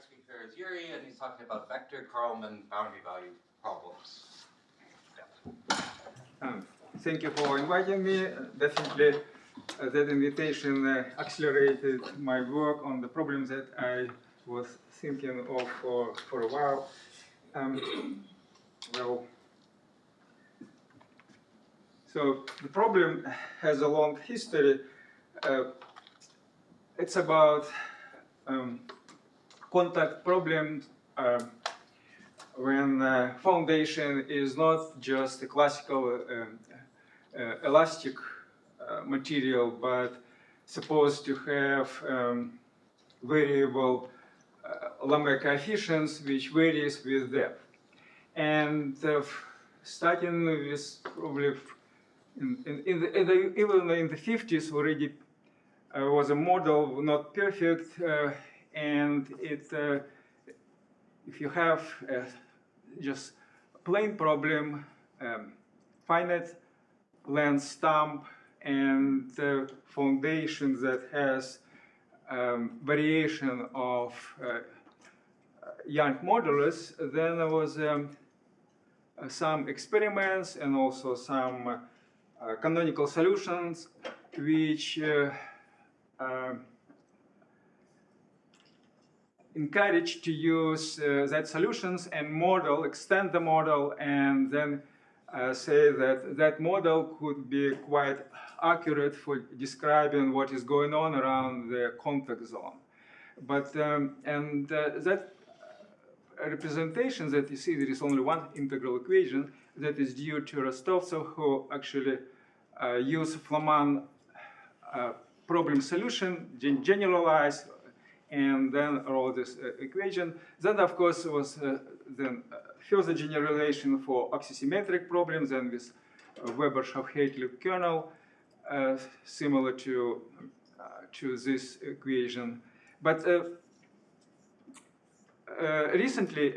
next speaker is Yuri, and he's talking about vector Carleman boundary value problems. Yeah. Thank you for inviting me. Definitely, that invitation accelerated my work on the problems that I was thinking of for a while. So the problem has a long history. It's about contact problems when foundation is not just a classical elastic material, but supposed to have variable Lambda coefficients which varies with depth. And starting with probably even in the 50s already was a model not perfect, and it if you have just plane problem, finite length stump, and foundation that has variation of Young modulus, then there was some experiments and also some canonical solutions which encourage to use that solutions and model, extend the model, and then say that that model could be quite accurate for describing what is going on around the contact zone. But that representation that you see, there is only one integral equation that is due to Rostovtsev, who actually used Flaman problem solution, generalized, and then wrote this equation. Then, of course, was then further generalization for axisymmetric problems, and with Weber-Schaff-Hartlib kernel, similar to this equation. But recently,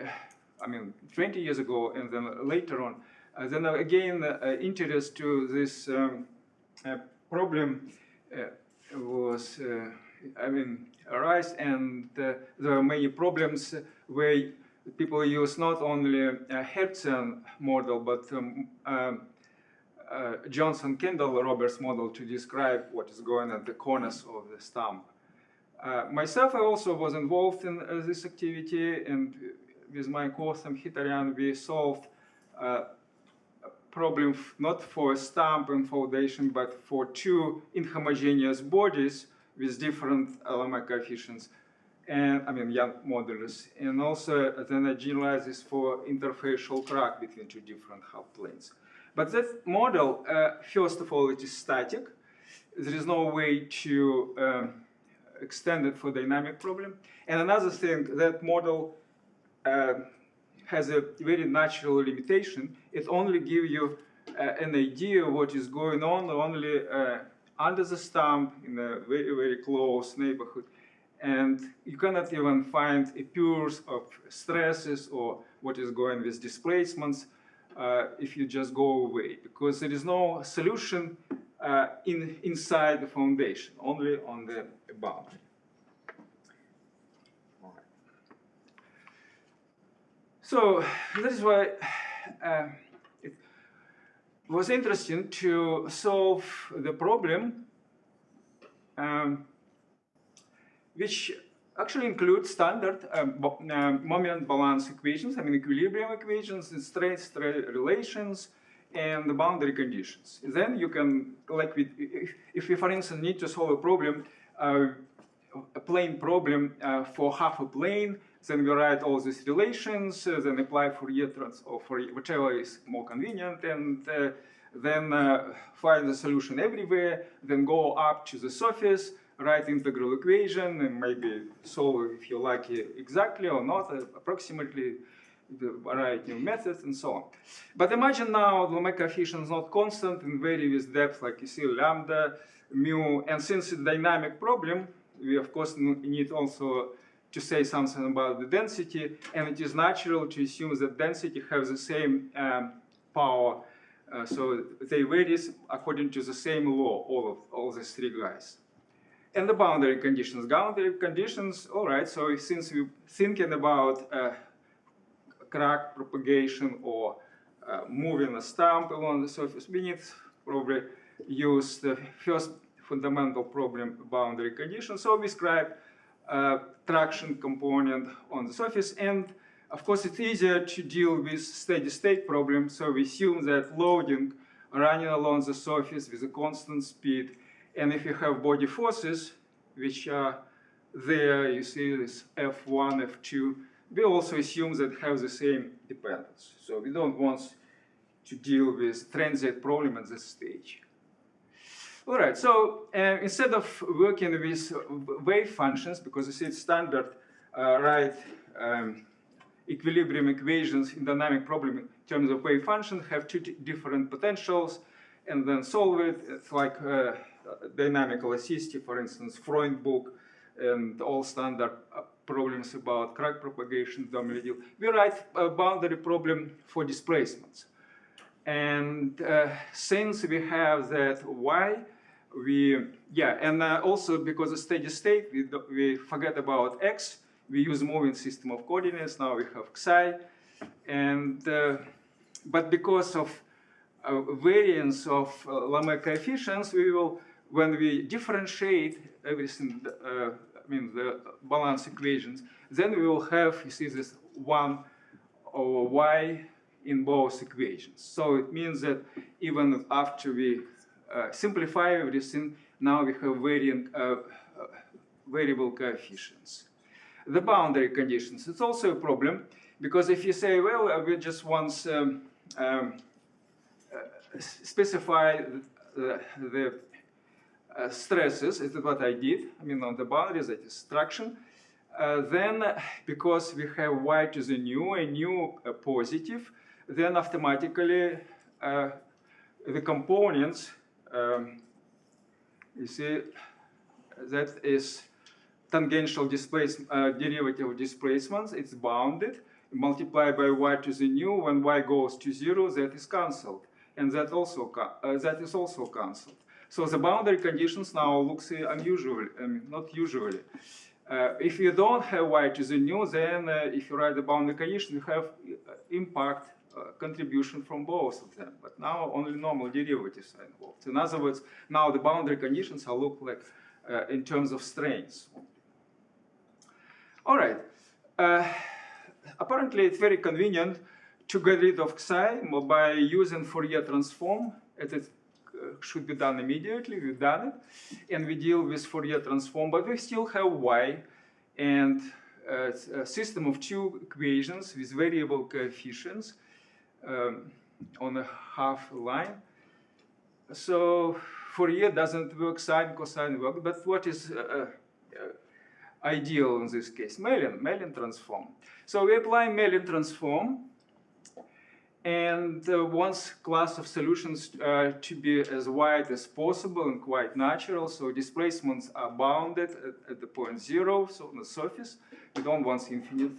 I mean, 20 years ago, and then later on, then again, interest to this problem was, arise, and there are many problems where people use not only a Hertzian model, but Johnson-Kendall-Roberts model to describe what is going on at the corners of the stump. Myself, I also was involved in this activity, and with my co-author Hitarian, we solved a problem not for a stump and foundation, but for two inhomogeneous bodies with different LMI coefficients, and Young modulus. And also then I generalize this for interfacial crack between two different half planes. But that model, first of all, it is static. There is no way to extend it for dynamic problem. And another thing, that model has a very natural limitation. It only gives you an idea of what is going on only under the stump in a very, very close neighborhood. And you cannot even find a pures of stresses or what is going with displacements if you just go away, because there is no solution inside the foundation, only on the boundary. So that is why it was interesting to solve the problem which actually includes standard moment balance equations, equilibrium equations, and straight relations, and the boundary conditions. Then you can, like if we, for instance, need to solve a problem, a plane problem for half a plane, then we write all these relations, then apply Fourier or for whichever is more convenient, and then find the solution everywhere, then go up to the surface, write integral equation, and maybe solve if you like it exactly or not, approximately, the variety of methods, and so on. But imagine now the Lambda coefficient is not constant and vary with depth, like you see lambda, mu, and since it's a dynamic problem, we of course need also to say something about the density, and it is natural to assume that density has the same power, so they vary according to the same law, all these three guys. And the boundary conditions. Boundary conditions, all right, so since we're thinking about crack propagation or moving a stump along the surface, we need probably use the first fundamental problem boundary condition. So we describe traction component on the surface, and of course it's easier to deal with steady state problem, so we assume that loading running along the surface with a constant speed, and if you have body forces which are there, you see this F1, F2, we also assume that have the same dependence. So we don't want to deal with transient problem at this stage. All right, so instead of working with wave functions, because you see it's standard, equilibrium equations in dynamic problem in terms of wave function, have two different potentials, and then solve it. It's like dynamic elasticity, for instance, Freund book, and all standard problems about crack propagation, we write a boundary problem for displacements. And since we have that y, also because of steady state, we forget about x. We use moving system of coordinates. Now we have xi, and but because of variance of Lamé coefficients, we will, when we differentiate everything, the balance equations, then we will have, you see, this 1 over y in both equations. So it means that even after we simplify everything, now we have varying variable coefficients. The boundary conditions, it's also a problem, because if you say, well, we just want specify the stresses, is what I did, on the boundaries, that is traction, then because we have y to the nu, a nu positive, then automatically the components, you see, that is tangential displacement, derivative of displacements, it's bounded, multiplied by y to the nu. When y goes to 0, that is cancelled, and that is also cancelled. So the boundary conditions now looks unusual, not usually. If you don't have y to the nu, then if you write the boundary condition, you have impact contribution from both of them. But now only normal derivatives are involved. In other words, now the boundary conditions are look like in terms of strains. All right. Apparently, it's very convenient to get rid of xi by using Fourier transform. It should be done immediately. We've done it, and we deal with Fourier transform. But we still have y, and a system of two equations with variable coefficients on a half line. So Fourier doesn't work, sine, cosine work. But what is ideal in this case? Mellin transform. So we apply Mellin transform, and wants class of solutions to be as wide as possible and quite natural. So displacements are bounded at the point 0, so on the surface. We don't want infinite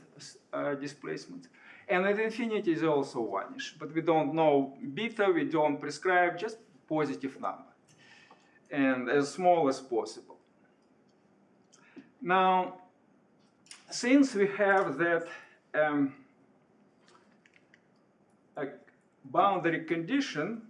displacement. And at infinity is also one-ish, but we don't know beta, we don't prescribe, just positive number, and as small as possible. Now, since we have that a boundary condition,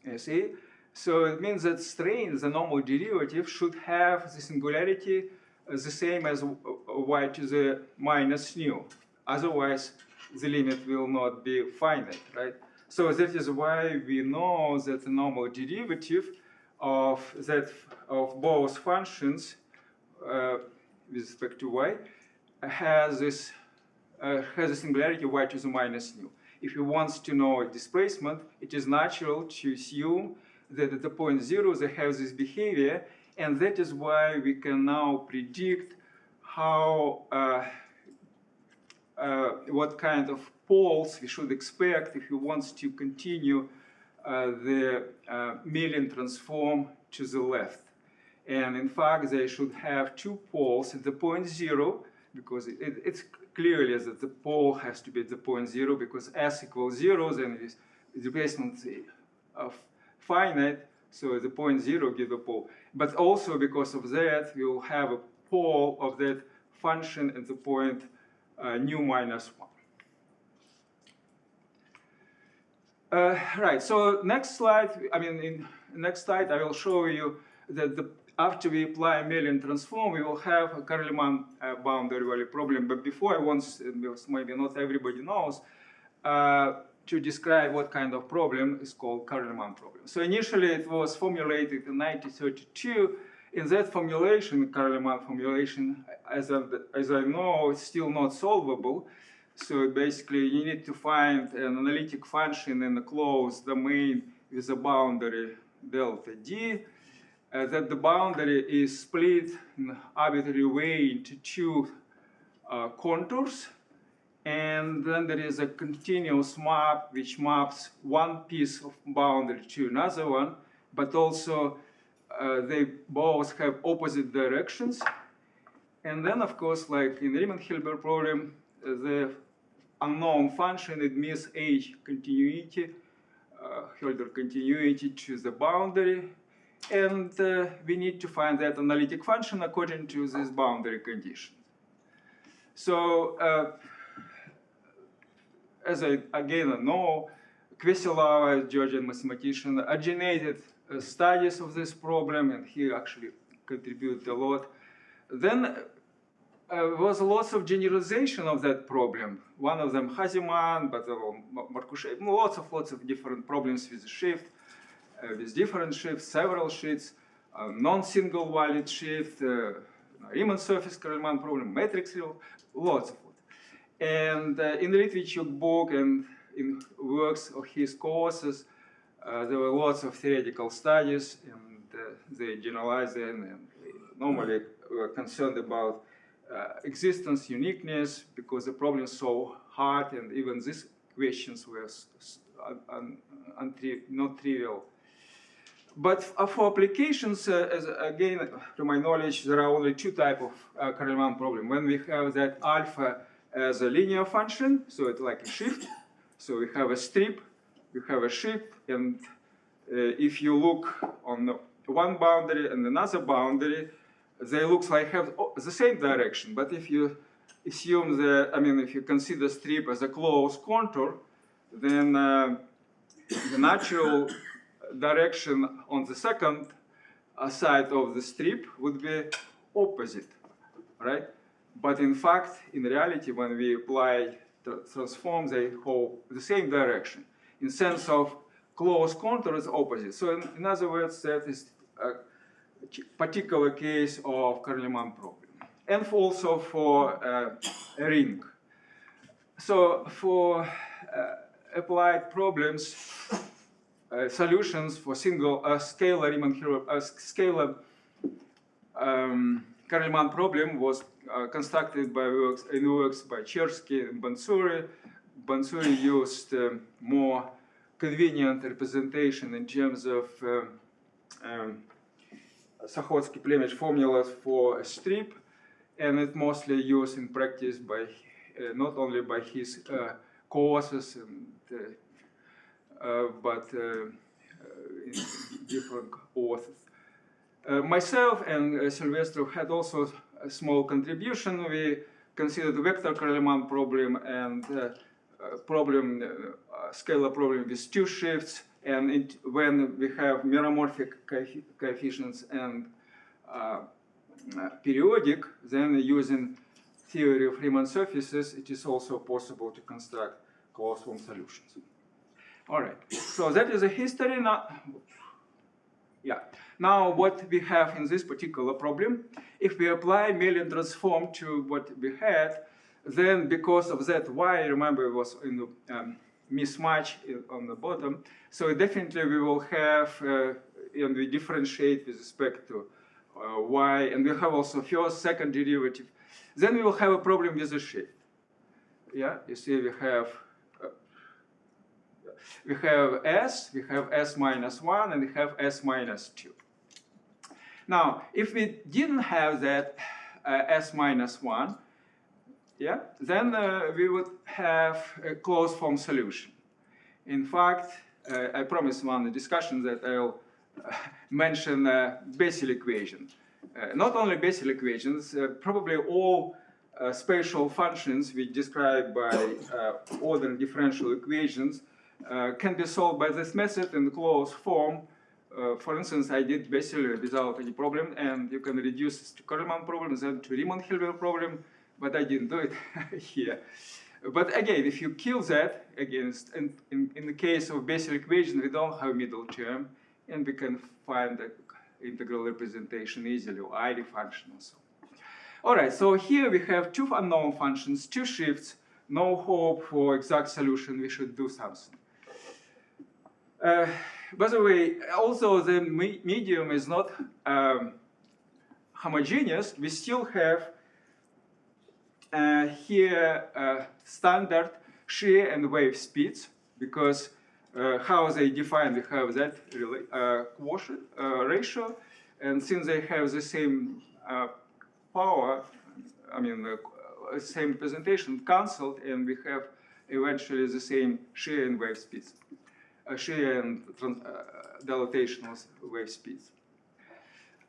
you see, so it means that strain, the normal derivative, should have the singularity the same as y to the minus nu. Otherwise, the limit will not be finite, right? So that is why we know that the normal derivative of both functions with respect to y has a singularity y to the minus nu. If you want to know a displacement, it is natural to assume that at the point 0 they have this behavior, and that is why we can now predict how what kind of poles we should expect if you want to continue the Mellin transform to the left. And in fact, they should have two poles at the point 0, because it's clearly that the pole has to be at the point 0, because s equals 0, then the displacement of finite, So the point 0 gives a pole. But also because of that, we will have a pole of that function at the point nu minus 1. Right, so next slide, in next slide, I will show you that after we apply Melian transform, we will have a Carleman boundary value problem. But before I want, because maybe not everybody knows, to describe what kind of problem is called Carleman problem. So initially it was formulated in 1932. In that formulation, Carleman formulation, as I know, it's still not solvable. So basically you need to find an analytic function in a closed domain with a boundary delta D. That the boundary is split in an arbitrary way into two contours. And then there is a continuous map which maps one piece of boundary to another one, but also they both have opposite directions. And then, of course, like in Riemann-Hilbert problem, the unknown function admits H continuity, Hölder continuity to the boundary. And we need to find that analytic function according to this boundary condition. So, as I again know, Kveselova, Georgian mathematician, originated studies of this problem, and he actually contributed a lot. Then was lots of generalization of that problem. One of them Haziman, but Markushev, lots of different problems with the shift, with different shifts, several shifts, non-single valid shift, Riemann surface Carleman problem, matrix, lots of it. And in the literature book and in works of his courses, there were lots of theoretical studies, and they generalized them, and normally were concerned about existence, uniqueness, because the problem is so hard, and even these questions were not trivial. But for applications, again, to my knowledge, there are only two types of Carleman problem. When we have that alpha as a linear function, so it's like a shift. So we have a strip, we have a shift, and if you look on one boundary and another boundary, they look like have the same direction. But if you assume that, if you consider strip as a closed contour, then the natural direction on the second side of the strip would be opposite, right? But in fact, in reality, when we apply the transform, they hold the same direction. In sense of closed contour is opposite. So in other words, that is a particular case of Carleman problem. And also for a ring. So for applied problems, solutions for single scalar scalar Carleman problem was constructed by works by Chersky and Bansuri. Bansuri used more convenient representation in terms of Sahotsky-Plemish formulas for a strip, and it mostly used in practice by not only by his courses and but different authors. Myself and Silvestro had also a small contribution. We considered the vector Carleman problem and scalar problem with two shifts. And when we have meromorphic coefficients and periodic, then using theory of Riemann surfaces, it is also possible to construct closed form solutions. All right, so that is a history. Now, now what we have in this particular problem, if we apply Melian transform to what we had, then because of that y, remember it was in the mismatch on the bottom, so definitely we will have, and we differentiate with respect to y, and we have also first, second derivative. Then we will have a problem with the shift. Yeah, you see we have s, we have s minus 1, and we have s minus 2. Now, if we didn't have that s minus 1, yeah, then we would have a closed form solution. In fact, I promised one discussion that I'll mention Bessel equation. Not only Bessel equations, probably all spatial functions we describe by order differential equations can be solved by this method in closed form. For instance, I did Bessel without any problem, and you can reduce this to Carleman problem, then to Riemann-Hilbert problem, but I didn't do it here. But again, if you kill that against, in the case of Bessel equation, we don't have middle term, and we can find the integral representation easily, or ID function or so. All right, so here we have two unknown functions, two shifts, no hope for exact solution. We should do something. By the way, although the medium is not homogeneous, we still have here standard shear and wave speeds, because how they define, we have that quotient ratio, and since they have the same power, I mean, same representation cancelled, and we have eventually the same shear and wave speeds, shear and dilatational wave speeds.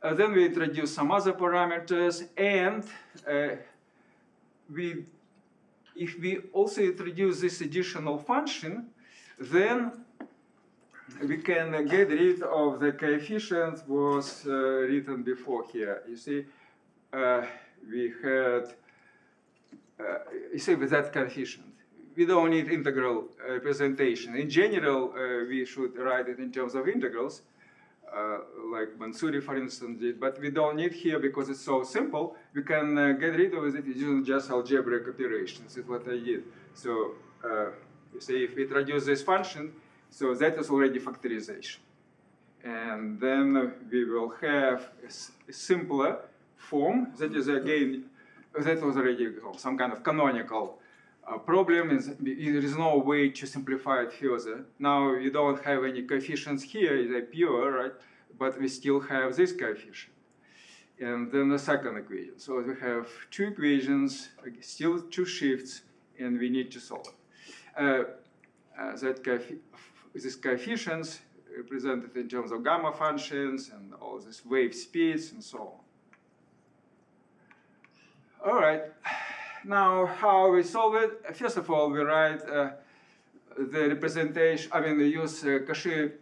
Then we introduce some other parameters, and if we also introduce this additional function, then we can get rid of the coefficient was written before here. You see, we had, you see, with that coefficient, we don't need integral representation. In general, we should write it in terms of integrals, like Mansouri, for instance, did, but we don't need here because it's so simple. We can get rid of it using just algebraic operations. Is what I did. So you see, if we introduce this function, so that is already factorization. And then we will have a simpler form. That is, again, that was already some kind of canonical problem. There is no way to simplify it further. Now you don't have any coefficients here, they're pure, right? But we still have this coefficient. And then the second equation. So we have two equations, still two shifts, and we need to solve it. These coefficients represented in terms of gamma functions and all these wave speeds and so on. All right. Now, how we solve it? First of all, we write the representation. I mean, we use Cauchy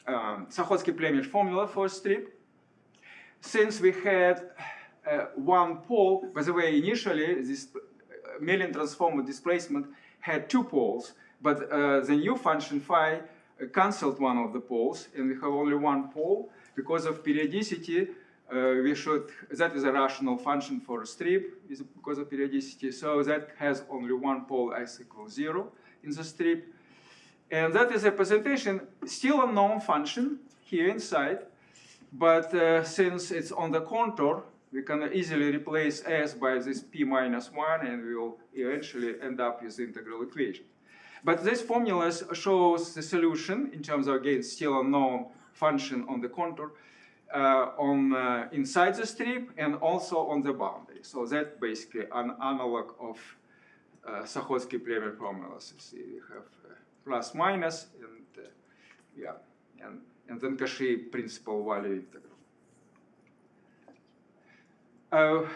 Sakhotsky-Plemish formula for strip. Since we had one pole, by the way, initially this Mellin transformer displacement had two poles, but the new function phi cancelled one of the poles, and we have only one pole. Because of periodicity, that is a rational function for a strip because of periodicity, so that has only one pole s equals 0 in the strip. And that is a representation, still a known function here inside, but since it's on the contour, we can easily replace s by this p minus 1, and we will eventually end up with the integral equation. But this formula shows the solution in terms of, again, still unknown function on the contour, inside the strip and also on the boundary. So that's basically an analog of Sakhotsky-Plemish formulas. You see, we have plus minus, and yeah, and then Cauchy principal value integral.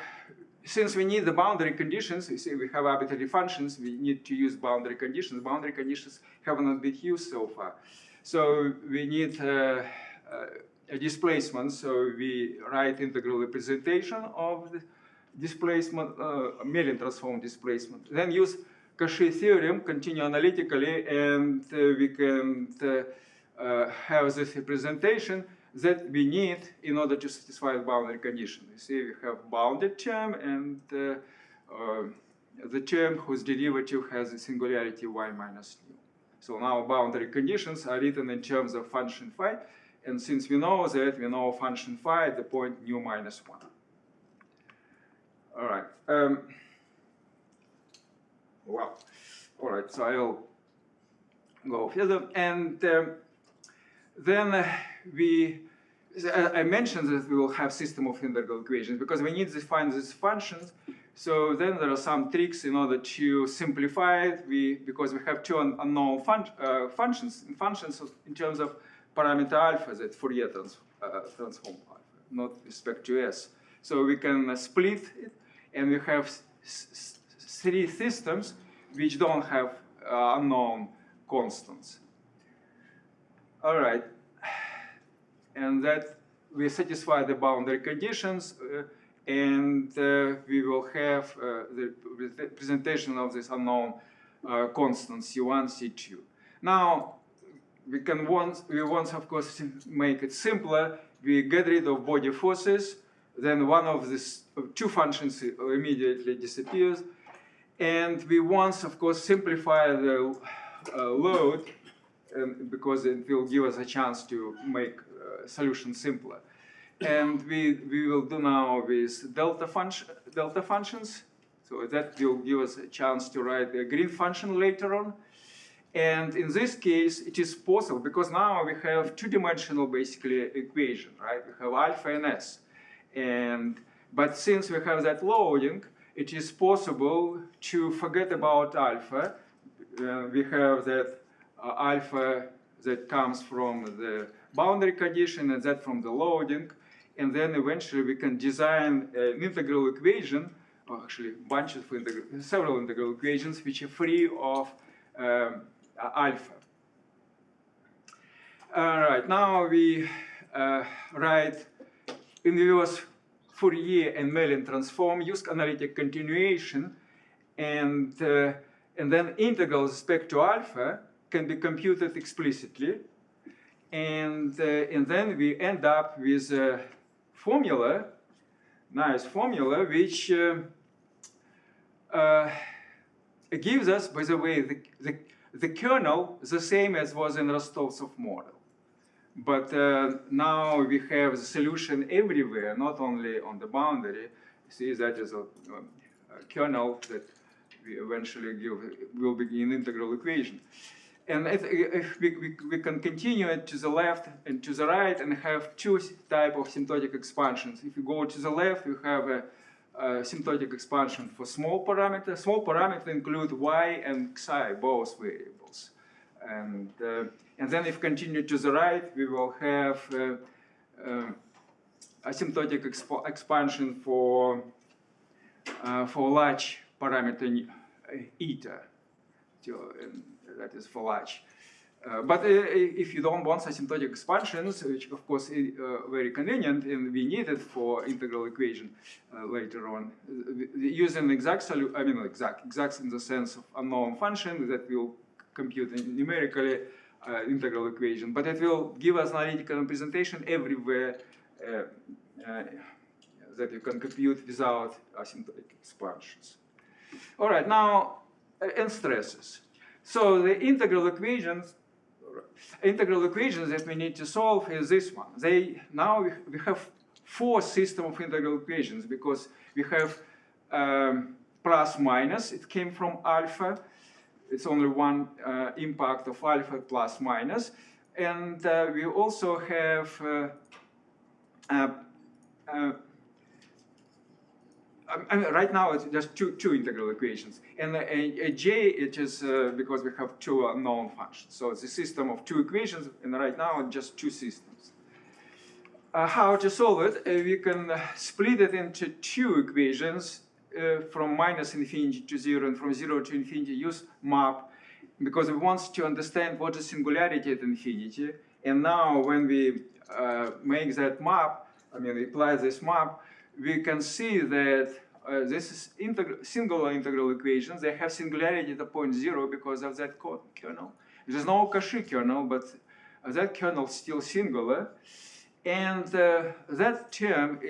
Since we need the boundary conditions, you see, we have arbitrary functions. We need to use boundary conditions. Boundary conditions have not been used so far, so we need a displacement, so we write integral representation of the displacement, Mellin transform displacement. Then use Cauchy theorem, continue analytically, and we can have this representation that we need in order to satisfy the boundary condition. You see, we have bounded term and the term whose derivative has a singularity y minus nu. So now boundary conditions are written in terms of function phi. And since we know that, we know function phi at the point nu minus 1. All right. Well, all right, so I'll go further. And then I mentioned that we will have system of integral equations because we need to find these functions. So then there are some tricks in order to simplify it. Because we have two unknown functions in terms of parameter alpha, that Fourier transform. transform alpha, not with respect to S. So we can split it, and we have three systems which don't have unknown constants. All right, and that we satisfy the boundary conditions, and we will have the representation of this unknown constant C1, C2. Now, we want, of course, to make it simpler. We get rid of body forces, then one of these two functions immediately disappears. And we want, of course, simplify the load, because it will give us a chance to make solution simpler. And we will do now with delta functions. So that will give us a chance to write a green function later on. And in this case, it is possible, because now we have two-dimensional, basically, equation, right? We have alpha and S. But since we have that loading, it is possible to forget about alpha. We have that alpha that comes from the boundary condition and that from the loading. And then eventually we can design an integral equation, or actually bunches of several integral equations which are free of alpha. All right, now we write inverse Fourier and Mellin transform, use analytic continuation, and then integral with respect to alpha can be computed explicitly. And then we end up with a formula, nice formula, which gives us, by the way, the kernel the same as was in Rostovtsov model. But now we have the solution everywhere, not only on the boundary. See, that is a kernel that we eventually will be an integral equation. And if we can continue it to the left and to the right and have two types of symptotic expansions. If you go to the left, you have a symptotic expansion for small parameters. Small parameters include y and xi, both variables. And then if we continue to the right, we will have asymptotic expansion for large parameter eta. That is for large. But if you don't want asymptotic expansions, which of course is very convenient and we need it for integral equation later on, using exact in the sense of unknown function that will compute numerically integral equation, but it will give us analytical representation everywhere that you can compute without asymptotic expansions. All right, now and stresses. So the integral equations that we need to solve is this one. Now we have four systems of integral equations because we have plus minus. It came from alpha. It's only one impact of alpha plus minus. And we also have right now it's just two integral equations. And a J, it is because we have two unknown functions. So it's a system of two equations, and right now it's just two systems. How to solve it? We can split it into two equations from minus infinity to 0 and from 0 to infinity. Use map because we want to understand what is singularity at infinity. And now when we make that map, we apply this map, we can see that this is singular integral equations. They have singularity at the point 0 because of that kernel. There's no Cauchy kernel, but that kernel is still singular. And that term,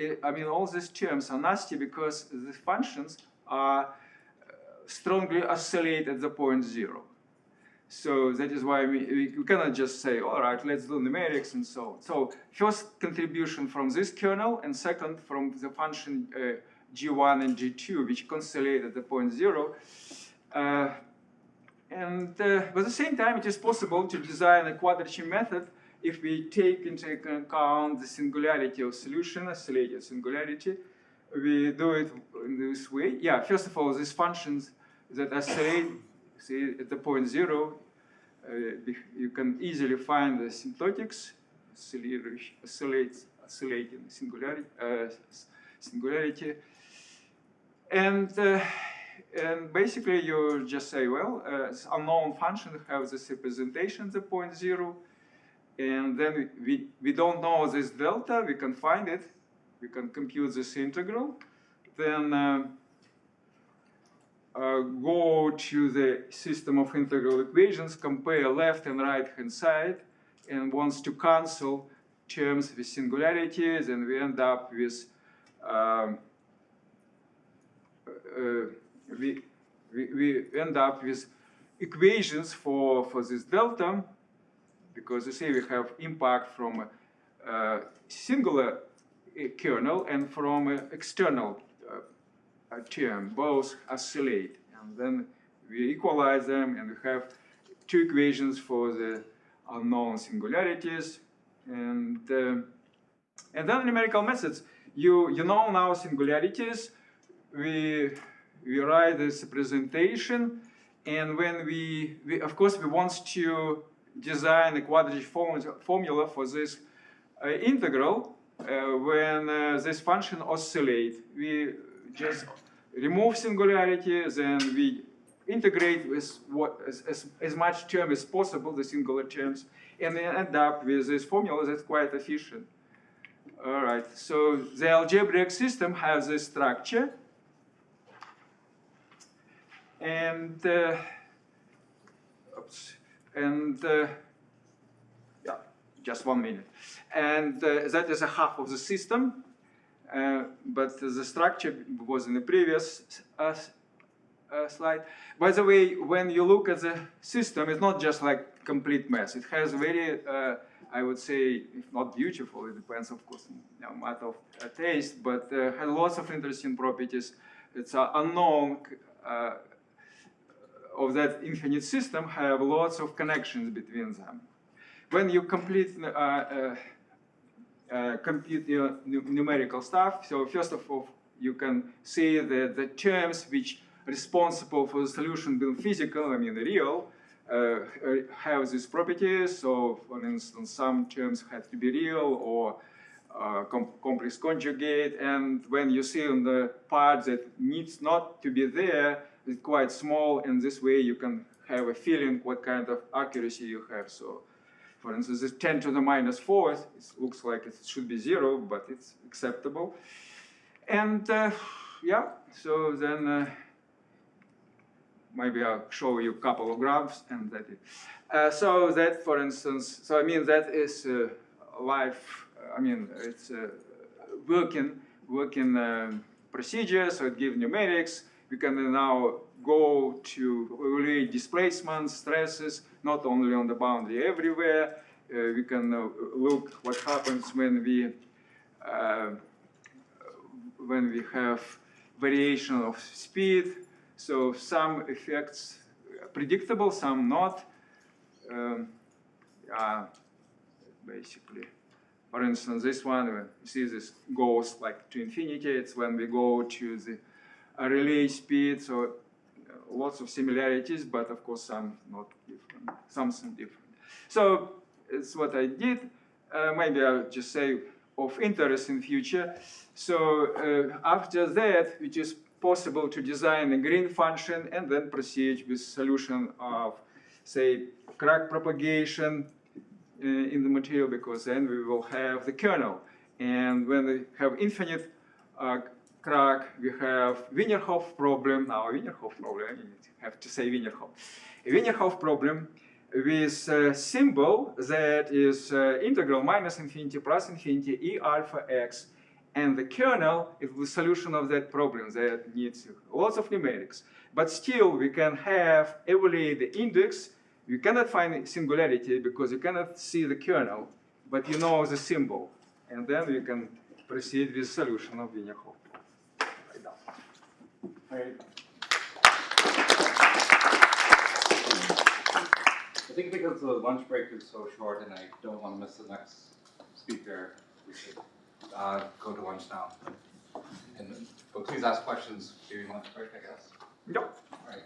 all these terms are nasty because the functions are strongly oscillate at the point 0. So that is why we cannot just say, all right, let's do numerics and so on. So first contribution from this kernel, and second from the function G1 and G2, which constellate at the point 0. But at the same time, it is possible to design a quadrature method if we take into account the singularity of solution, oscillated singularity. We do it in this way. Yeah, first of all, these functions that oscillate, see, at the point 0, you can easily find the symptotics. oscillating singularity. And basically you just say, well, unknown function has this representation, the point 0, and then we don't know this delta, we can find it, we can compute this integral, then go to the system of integral equations, compare left and right hand side, and wants to cancel terms with singularities, and we end up with we end up with equations for this delta, because you see we have impact from a singular kernel and from an external term, both oscillate, and then we equalize them, and we have two equations for the unknown singularities, and then numerical methods. You know now singularities. We write this representation, and when we of course we want to design a quadratic formula for this integral when this function oscillates. We just remove singularity, then we integrate with as much term as possible, the singular terms, and then end up with this formula that's quite efficient. All right, so the algebraic system has this structure, and yeah, just 1 minute. And that is a half of the system. But the structure was in the previous slide. By the way, when you look at the system, it's not just like complete mass. It has very, I would say, if not beautiful, it depends, of course, on matter of taste, but has lots of interesting properties. It's unknown of that infinite system have lots of connections between them. When you compute your numerical stuff, so first of all, you can see that the terms which are responsible for the solution being physical, I mean real, have these properties. So, for instance, some terms have to be real or complex conjugate, and when you see on the part that needs not to be there, it's quite small, and this way you can have a feeling what kind of accuracy you have. So, for instance, this 10 to the minus 4th, it looks like it should be 0, but it's acceptable. And yeah, so then maybe I'll show you a couple of graphs, and that is. So that, for instance, so I mean that is life. I mean it's a working procedure. So it gives numerics. We can now go to evaluate displacements, stresses, not only on the boundary, everywhere. We can look what happens when we have variation of speed. So some effects predictable, some not. Basically, for instance, this one, you see this goes like to infinity. It's when we go to the relay speed. So lots of similarities, but of course some not different, something different. So it's what I did. Maybe I'll just say of interest in future. So after that, it is possible to design a green function and then proceed with solution of, say, crack propagation in the material, because then we will have the kernel. And when we have infinite crack, we have Wiener-Hopf problem. Now, Wiener-Hopf problem, I have to say Wiener-Hopf. A Wiener-Hopf problem with a symbol that is integral minus infinity plus infinity e alpha x. And the kernel is the solution of that problem that needs lots of numerics. But still, we can have evaluate the index. You cannot find singularity because you cannot see the kernel, but you know the symbol. And then we can proceed with solution of Wiener-Hopf. Right. I think because the lunch break is so short and I don't want to miss the next speaker, we should go to lunch now. But please ask questions during lunch break, I guess. Yep. All right.